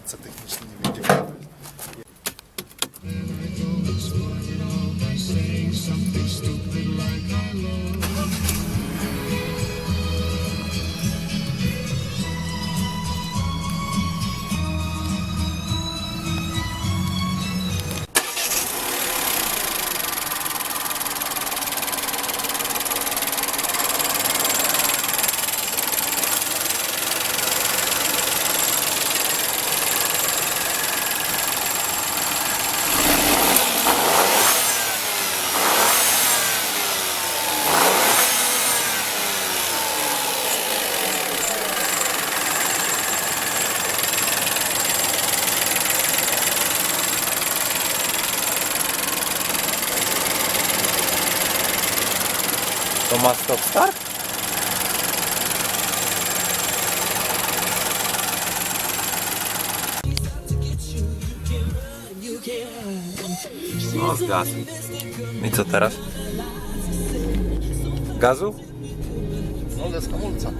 doradca techniczny nie będzie wiedział. To ma stop start? No zgasł. I co teraz? Gazu? No, bez hamulca.